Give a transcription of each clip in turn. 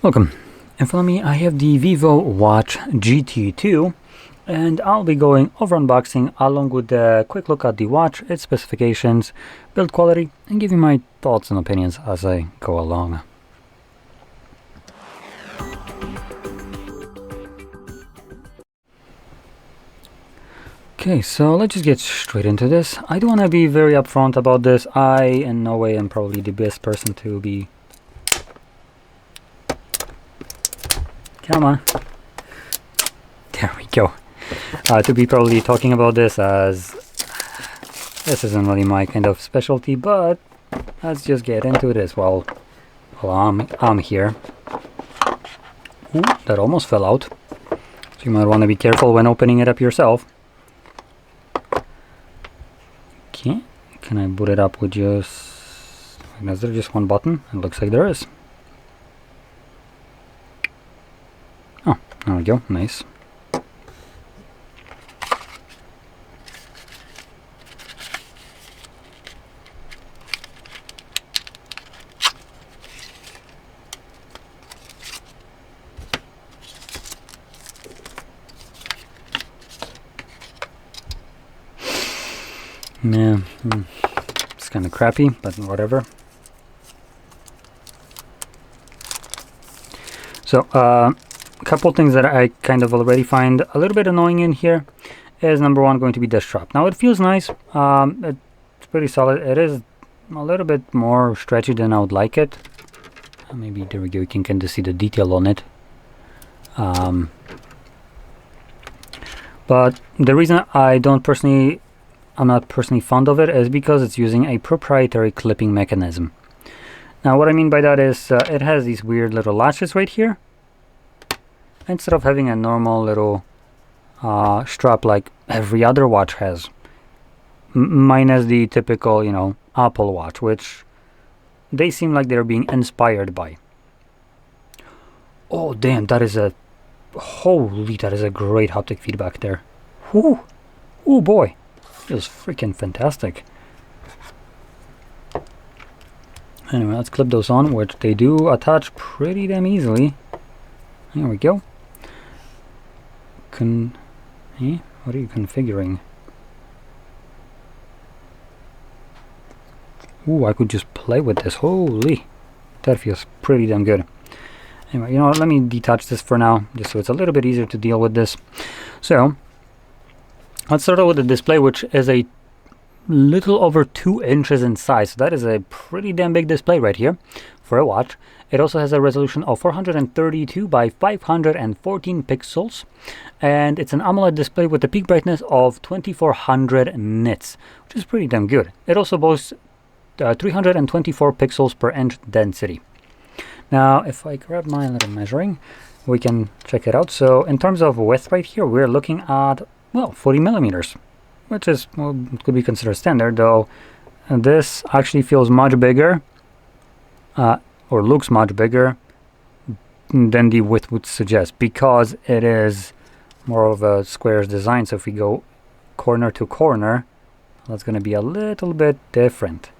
Welcome. In front of me I have the VIVO Watch GT 2, and I'll be going over unboxing along with a quick look at the watch, its specifications, build quality, and give you my thoughts and opinions as I go along. Okay, so let's just get straight into this. I do want to be very upfront about this. I in no way am probably the best person to be... Come on. There we go. To be probably talking about this, as this isn't really my kind of specialty, but let's just get into it as well. Well, I'm here. Ooh, that almost fell out. So you might want to be careful when opening it up yourself. Okay, can I boot it up with just... Is there just one button? It looks like there is. Oh, there we go, nice. Yeah, it's kind of crappy, but whatever. So, a couple things that I kind of already find a little bit annoying in here is number one going to be the strap. Now it feels nice, it's pretty solid. It is a little bit more stretchy than I would like it. Maybe there we go, you can kind of see the detail on it. But the reason I'm not personally fond of it is because it's using a proprietary clipping mechanism. Now what I mean by that is it has these weird little latches right here. Instead of having a normal little strap like every other watch has. Minus the typical, you know, Apple Watch, which they seem like they're being inspired by. Oh damn, that is a... Holy, that is a great haptic feedback there. Whoo! Oh boy! Feels freaking fantastic. Anyway, let's clip those on, which they do attach pretty damn easily. There we go. What are you configuring? Ooh, I could just play with this. Holy, that feels pretty damn good. Anyway, you know what, let me detach this for now, just so it's a little bit easier to deal with this. So, let's start out with the display, which is a little over 2 inches in size. So that is a pretty damn big display right here for a watch. It also has a resolution of 432 by 514 pixels, and it's an AMOLED display with a peak brightness of 2400 nits, which is pretty damn good. It also boasts 324 pixels per inch density. Now, if I grab my little measuring, we can check it out. So in terms of width right here, we're looking at, well, 40 millimeters, which is, well, could be considered standard, though this actually feels much bigger, or looks much bigger than the width would suggest, because it is more of a squares design. So if we go corner to corner, that's going to be a little bit different.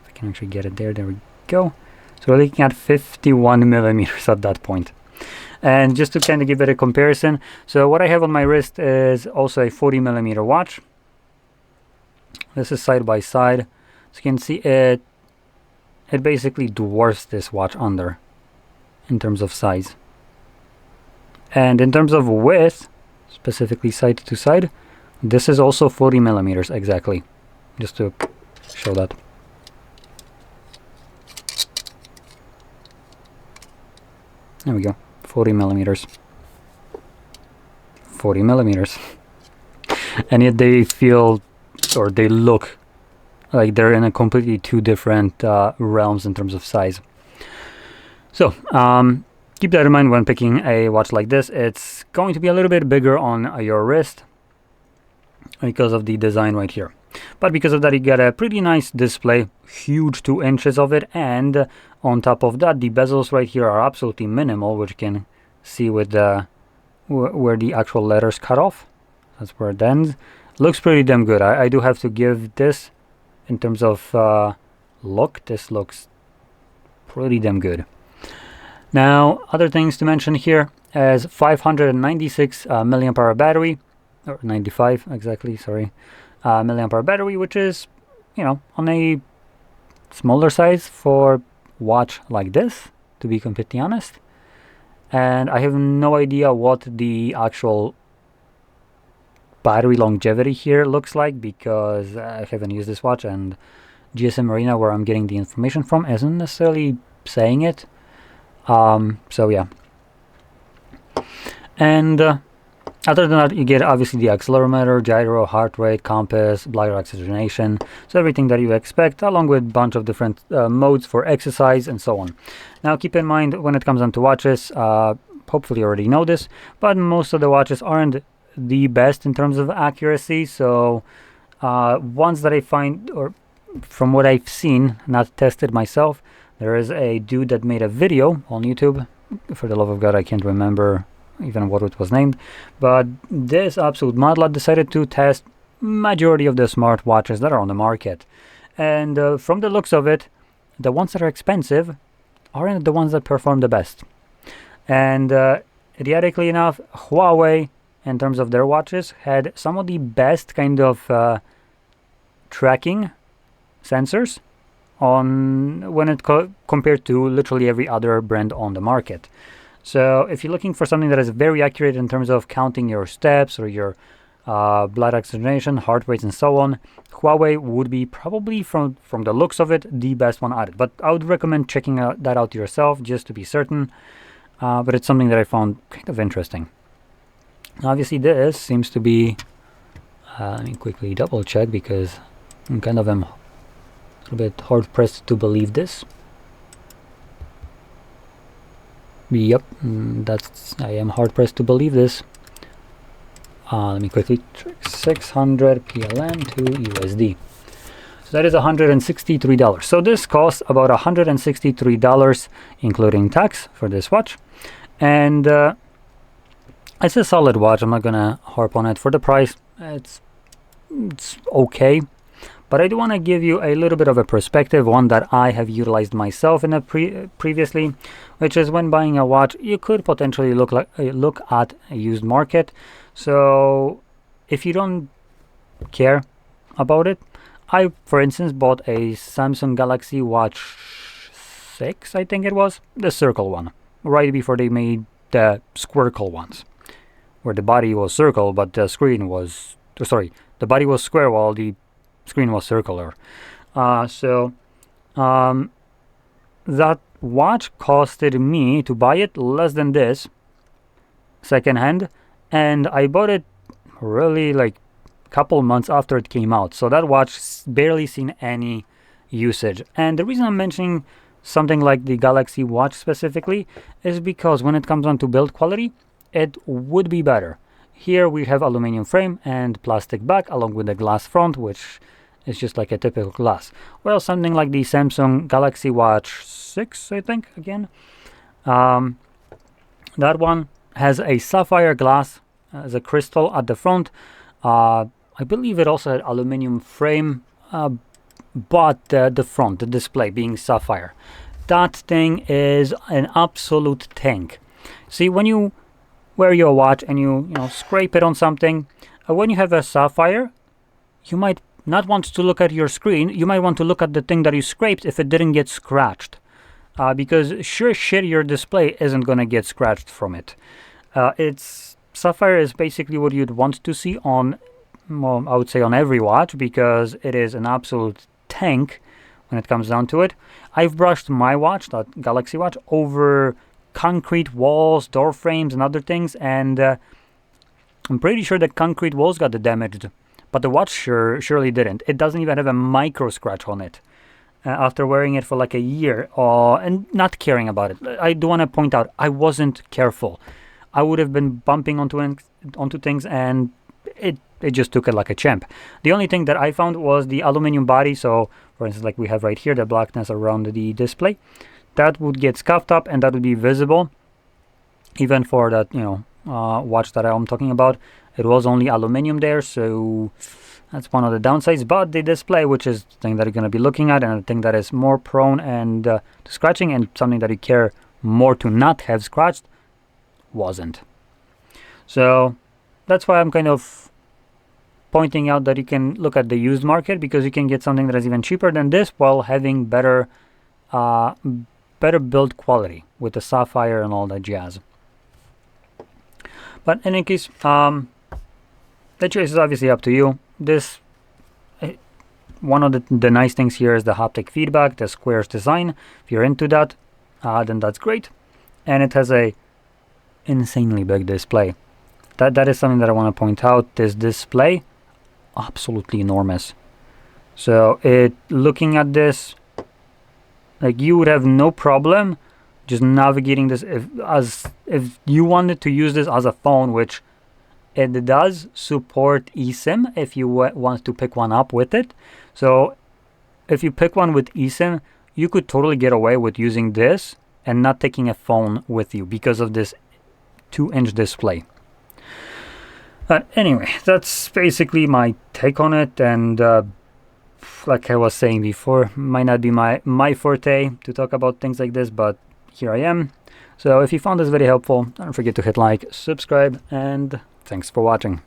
If I can actually get it there, there we go. So we're looking at 51 millimeters at that point. And just to kind of give it a comparison, so what I have on my wrist is also a 40 millimeter watch. This is side by side, so you can see it basically dwarfs this watch under in terms of size. And in terms of width, specifically side to side, this is also 40 millimeters exactly, just to show that. There we go, 40 millimeters. 40 millimeters. And yet they feel, or they look like they're in a completely two different realms in terms of size. So keep that in mind when picking a watch like this. It's going to be a little bit bigger on your wrist because of the design right here. But because of that, you get a pretty nice display, huge 2 inches of it, and on top of that, the bezels right here are absolutely minimal, which you can see with the where the actual letters cut off. That's where it ends. Looks pretty damn good. I do have to give this, in terms of look, this looks pretty damn good. Now, other things to mention here is 596 milliamp hour battery, or 95 exactly, sorry, milliamp hour battery, which is, you know, on a smaller size for watch like this, to be completely honest. And I have no idea what the actual battery longevity here looks like, because I haven't used this watch, and GSM Arena, where I'm getting the information from, isn't necessarily saying it. So yeah. And other than that, you get obviously the accelerometer, gyro, heart rate, compass, bladder oxygenation, so everything that you expect, along with a bunch of different modes for exercise and so on. Now keep in mind, when it comes down to watches, hopefully you already know this, but most of the watches aren't the best in terms of accuracy. So ones that I find, or from what I've seen, not tested myself, there is a dude that made a video on YouTube. For the love of God, I can't remember even what it was named, but this absolute mudlot decided to test majority of the smartwatches that are on the market, and from the looks of it, the ones that are expensive aren't the ones that perform the best. And idiotically enough, Huawei, in terms of their watches, had some of the best kind of tracking sensors on when it compared to literally every other brand on the market. So if you're looking for something that is very accurate in terms of counting your steps or your blood oxygenation, heart rates, and so on, Huawei would be probably, from the looks of it, the best one at it. But I would recommend checking that out yourself just to be certain. But it's something that I found kind of interesting. Obviously, this seems to be. Let me quickly double check, because I'm kind of a little bit hard pressed to believe this. Yep, I am hard pressed to believe this. Let me quickly check. 600 PLN to USD. So that is $163. So this costs about $163, including tax, for this watch. And it's a solid watch. I'm not gonna harp on it for the price. It's okay. But I do want to give you a little bit of a perspective, one that I have utilized myself in a previously, which is when buying a watch, you could potentially look at a used market. So if you don't care about it, I, for instance, bought a Samsung Galaxy Watch 6, I think it was, the circle one, right before they made the squircle ones, where the body was circle, but the screen was, sorry, the body was square while the screen was circular. So that watch costed me, to buy it, less than this secondhand, and I bought it really like a couple months after it came out. So that watch barely seen any usage. And the reason I'm mentioning something like the Galaxy Watch specifically is because when it comes on to build quality, it would be better. Here we have aluminum frame and plastic back, along with the glass front, which is just like a typical glass. Well, something like the Samsung Galaxy Watch 6, I think, again. That one has a sapphire glass as a crystal at the front. I believe it also had aluminum frame, but the front, the display being sapphire. That thing is an absolute tank. See, when you wear your watch and you scrape it on something, when you have a sapphire, you might not want to look at your screen. You might want to look at the thing that you scraped if it didn't get scratched, because sure shit your display isn't gonna get scratched from it. It's sapphire is basically what you'd want to see on, well, I would say on every watch, because it is an absolute tank when it comes down to it. I've brushed my watch, that Galaxy Watch, over concrete walls, door frames, and other things, and I'm pretty sure the concrete walls got damaged, but the watch surely didn't. It doesn't even have a micro scratch on it after wearing it for like a year and not caring about it. I do want to point out, I wasn't careful. I would have been bumping onto things, and it just took it like a champ. The only thing that I found was the aluminum body. So for instance, like we have right here, the blackness around the display, that would get scuffed up, and that would be visible even for that watch that I'm talking about. It was only aluminum there, so that's one of the downsides. But the display, which is the thing that you're going to be looking at, and the thing that is more prone and to scratching, and something that you care more to not have scratched, wasn't. So that's why I'm kind of pointing out that you can look at the used market, because you can get something that is even cheaper than this while having better build quality with the sapphire and all that jazz. But in any case, the choice is obviously up to you. This, one of the nice things here is the haptic feedback, the squares design. If you're into that, then that's great. And it has a insanely big display. That is something that I want to point out. This display, absolutely enormous. So looking at this, like, you would have no problem just navigating this if you wanted to use this as a phone, which it does support eSIM if you want to pick one up with it. So if you pick one with eSIM, you could totally get away with using this and not taking a phone with you because of this 2-inch display. But anyway, that's basically my take on it, and like I was saying before, might not be my forte to talk about things like this, but here I am. So if you found this very helpful, don't forget to hit like, subscribe, and thanks for watching.